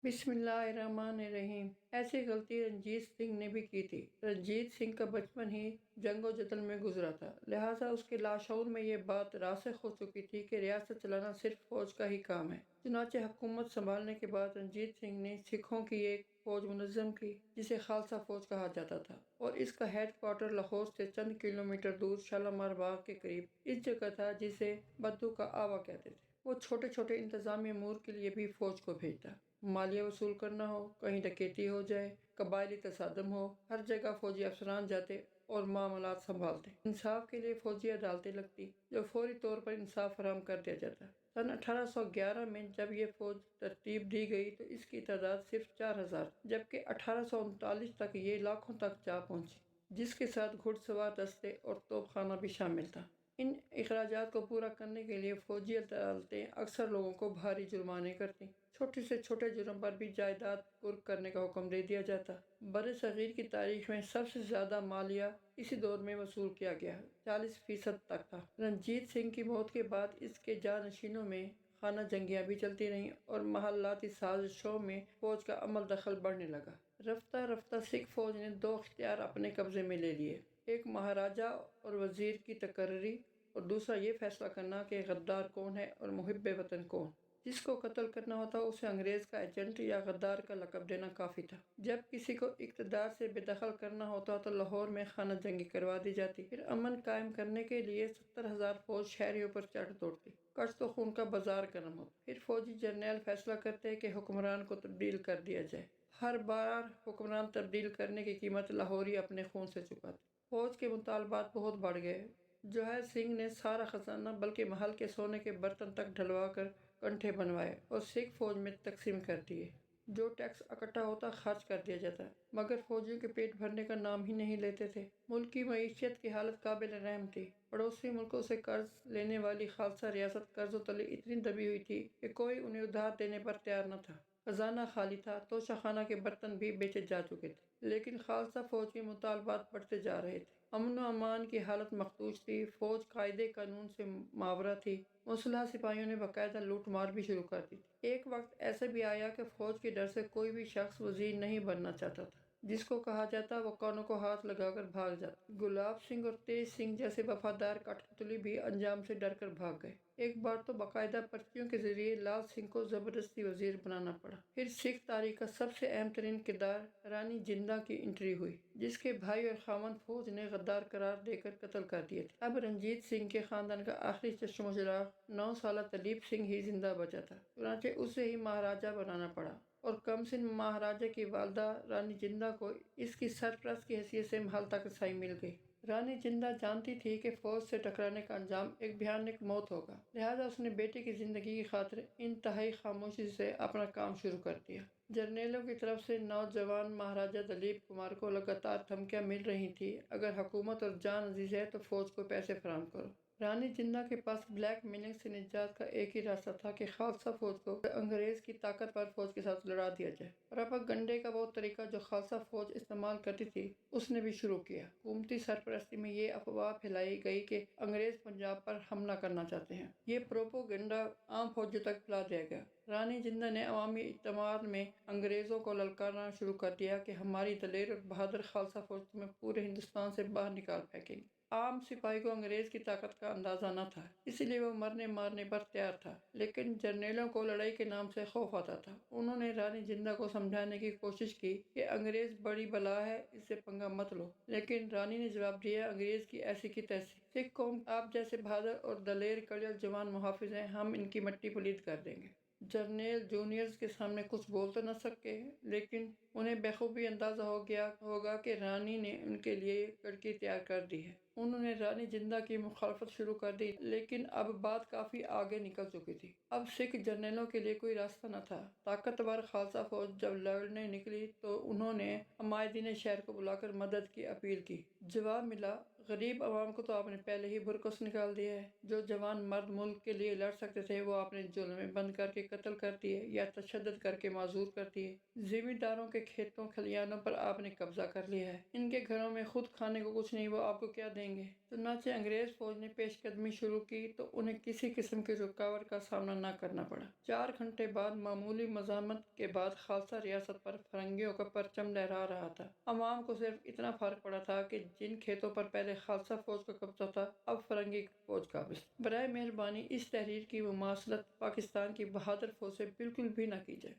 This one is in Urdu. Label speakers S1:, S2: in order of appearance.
S1: بسم اللہ الرحمن الرحیم۔ ایسی غلطی رنجیت سنگھ نے بھی کی تھی۔ رنجیت سنگھ کا بچپن ہی جنگ و جدل میں گزرا تھا، لہٰذا اس کے لاشعور میں یہ بات راسخ ہو چکی تھی کہ ریاست چلانا صرف فوج کا ہی کام ہے۔ چنانچہ حکومت سنبھالنے کے بعد رنجیت سنگھ نے سکھوں کی ایک فوج منظم کی جسے خالصہ فوج کہا جاتا تھا، اور اس کا ہیڈ کوارٹر لاہور سے چند کلومیٹر دور شالیمار باغ کے قریب اس جگہ تھا جسے بدو کا آوا کہتے تھے۔ وہ چھوٹے چھوٹے انتظامی امور کے لیے بھی فوج کو بھیجتا۔ مالیہ وصول کرنا ہو، کہیں ڈکیتی ہو جائے، قبائلی تصادم ہو، ہر جگہ فوجی افسران جاتے اور معاملات سنبھالتے۔ انصاف کے لیے فوجی عدالتیں لگتی جو فوری طور پر انصاف فراہم کر دیا جاتا۔ سن 1811 میں جب یہ فوج ترتیب دی گئی تو اس کی تعداد صرف 4000 جبکہ 1839 تک یہ لاکھوں تک جا پہنچی، جس کے ساتھ گھڑ سوار دستے اور توپ خانہ بھی شامل تھا۔ ان اخراجات کو پورا کرنے کے لیے فوجی عدالتیں اکثر لوگوں کو بھاری جرمانے کرتی۔ چھوٹے سے چھوٹے جرم پر بھی جائیداد قرق کرنے کا حکم دے دیا جاتا۔ بر صغیر کی تاریخ میں سب سے زیادہ مالیہ اسی دور میں وصول کیا گیا، 40% تک تھا۔ رنجیت سنگھ کی موت کے بعد اس کے جانشینوں میں خانہ جنگیاں بھی چلتی رہیں اور محلاتی سازشوں میں فوج کا عمل دخل بڑھنے لگا۔ رفتہ رفتہ سکھ فوج نے دو اختیار اپنے قبضے میں لے لیے، ایک مہاراجہ اور وزیر کی تقرری اور دوسرا یہ فیصلہ کرنا کہ غدار کون ہے اور محب وطن کون۔ جس کو قتل کرنا ہوتا اسے انگریز کا ایجنٹ یا غدار کا لقب دینا کافی تھا۔ جب کسی کو اقتدار سے بے دخل کرنا ہوتا تو لاہور میں خانہ جنگی کروا دی جاتی، پھر امن قائم کرنے کے لیے 70,000 فوج شہریوں پر چڑھ دوڑتی، کچھ تو خون کا بازار گرم ہوتا۔ پھر فوجی جرنیل فیصلہ کرتے کہ حکمران کو تبدیل کر دیا جائے۔ ہر بار حکمران تبدیل کرنے کی قیمت لاہوری اپنے خون سے چکاتے۔ فوج کے مطالبات بہت بڑھ گئے۔ جوہر سنگھ نے سارا خزانہ بلکہ محل کے سونے کے برتن تک ڈھلوا کر کنٹھے بنوائے اور سکھ فوج میں تقسیم کر دیے۔ جو ٹیکس اکٹھا ہوتا خرچ کر دیا جاتا، مگر فوجیوں کے پیٹ بھرنے کا نام ہی نہیں لیتے تھے۔ ملک کی معیشت کی حالت قابل رحم تھی۔ پڑوسی ملکوں سے قرض لینے والی خالصہ ریاست قرضوں تلے اتنی دبی ہوئی تھی کہ کوئی انہیں ادھار دینے پر تیار نہ تھا۔ خزانہ خالی تھا، توشہ خانہ کے برتن بھی بیچے جا چکے تھے، لیکن خالصہ فوج کے مطالبات بڑھتے جا رہے تھے۔ امن و امان کی حالت مخدوش تھی، فوج قاعدے قانون سے ماورا تھی، مسلح سپاہیوں نے باقاعدہ لوٹ مار بھی شروع کر دی تھی۔ ایک وقت ایسا بھی آیا کہ فوج کے ڈر سے کوئی بھی شخص وزیر نہیں بننا چاہتا تھا، جس کو کہا جاتا وہ کانوں کو ہاتھ لگا کر بھاگ جاتا۔ گلاب سنگھ اور تیج سنگھ جیسے وفادار کٹھپتلی بھی انجام سے ڈر کر بھاگ گئے۔ ایک بار تو باقاعدہ پرچیوں کے ذریعے لال سنگھ کو زبردستی وزیر بنانا پڑا۔ پھر سکھ تاریخ کا سب سے اہم ترین کردار رانی جندہ کی انٹری ہوئی، جس کے بھائی اور خاوند فوج نے غدار قرار دے کر قتل کر دیے تھے۔ اب رنجیت سنگھ کے خاندان کا آخری چشم و چراغ 9 سالہ دلیپ سنگھ ہی زندہ بچا تھا، چنانچہ اسے ہی مہاراجہ بنانا پڑا، اور کم سن مہاراجہ کی والدہ رانی جندہ کو اس کی سرپرست کی حیثیت سے محل تک رسائی مل گئی۔ رانی جندہ جانتی تھی کہ فوج سے ٹکرانے کا انجام ایک بھیانک موت ہوگا، لہٰذا اس نے بیٹے کی زندگی کی خاطر انتہائی خاموشی سے اپنا کام شروع کر دیا۔ جرنیلوں کی طرف سے نوجوان مہاراجہ دلیپ کمار کو لگاتار دھمکیاں مل رہی تھیں، اگر حکومت اور جان عزیز ہے تو فوج کو پیسے فراہم کرو۔ رانی جندہ کے پاس بلیک میلنگ سے نجات کا ایک ہی راستہ تھا کہ خالصہ فوج کو انگریز کی طاقتور فوج کے ساتھ لڑا دیا جائے۔ پراپاگنڈے کا وہ طریقہ جو خالصہ فوج استعمال کرتی تھی اس نے بھی شروع کیا۔ حکومتی سرپرستی میں یہ افواہ پھیلائی گئی کہ انگریز پنجاب پر حملہ کرنا چاہتے ہیں۔ یہ پروپاگنڈا عام فوجیوں تک پھیلا دیا گیا۔ رانی جندہ نے عوامی اجتماعات میں انگریزوں کو للکارنا شروع کر دیا کہ ہماری دلیر اور بہادر خالصہ فوج تمہیں پورے ہندوستان سے باہر نکال پھینکے گی۔ عام سپاہی کو انگریز کی طاقت کا اندازہ نہ تھا، اس لیے وہ مرنے مارنے پر تیار تھا، لیکن جرنیلوں کو لڑائی کے نام سے خوف آتا تھا۔ انہوں نے رانی جندہ کو سمجھانے کی کوشش کی کہ انگریز بڑی بلا ہے، اس سے پنگا مت لو، لیکن رانی نے جواب دیا، انگریز کی ایسی کی تیسی، سکھ قوم آپ جیسے بہادر اور دلیر کڑیل جوان محافظ ہیں، ہم ان کی مٹی پلید کر دیں گے۔ جرنیل جونیئرز کے سامنے کچھ بول تو نہ سکے، لیکن انہیں بخوبی اندازہ ہو گیا ہوگا کہ رانی نے ان کے لیے کڑکی تیار کر دی ہے۔ انہوں نے رانی جندہ کی مخالفت شروع کر دی، لیکن اب بات کافی آگے نکل چکی تھی۔ اب سکھ جرنیلوں کے لیے کوئی راستہ نہ تھا۔ طاقتور خالصہ فوج جب لڑنے نکلی تو انہوں نے عمائدین شہر کو بلا کر مدد کی اپیل کی۔ جواب ملا، غریب عوام کو تو آپ نے پہلے ہی برکس نکال دیا ہے۔ جو جوان مرد ملک کے لیے لڑ سکتے تھے وہ آپ نے جیلوں میں بند کر کے قتل کر دیے یا تشدد کر کے معذور کر دیے۔ زمین داروں کے کھیتوں کھلیانوں پر آپ نے قبضہ کر لیا ہے۔ ان کے گھروں میں خود کھانے کو کچھ نہیں، وہ آپ کو کیا دیں لیں گے۔ چنانچہ انگریز فوج نے پیش قدمی شروع کی تو انہیں کسی قسم کی رکاوٹ کا سامنا نہ کرنا پڑا۔ 4 گھنٹے بعد معمولی مزاحمت کے بعد خالصہ ریاست پر فرنگیوں کا پرچم لہرا رہا تھا۔ عوام کو صرف اتنا فرق پڑا تھا کہ جن کھیتوں پر پہلے خالصہ فوج کا قبضہ تھا اب فرنگی فوج قابض۔ برائے مہربانی اس تحریر کی مماثلت پاکستان کی بہادر فوج سے بالکل بھی نہ کی جائے۔